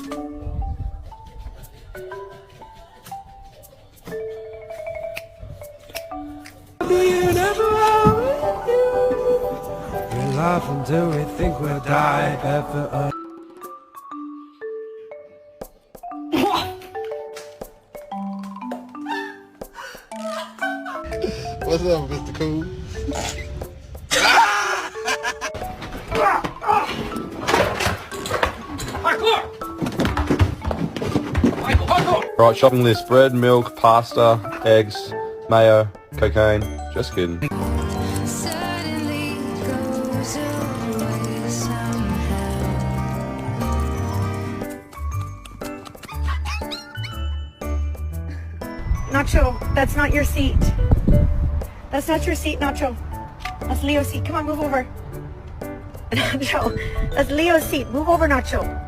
We laugh until we think we'll die, barefoot. What's up, Mr. Cool? Right, shopping list: bread, milk, pasta, eggs, mayo, cocaine. Just kidding. Suddenly goes away somehow. Nacho, that's not your seat. That's not your seat, Nacho. That's Leo's seat. Come on, move over. Nacho, that's Leo's seat. Move over, Nacho.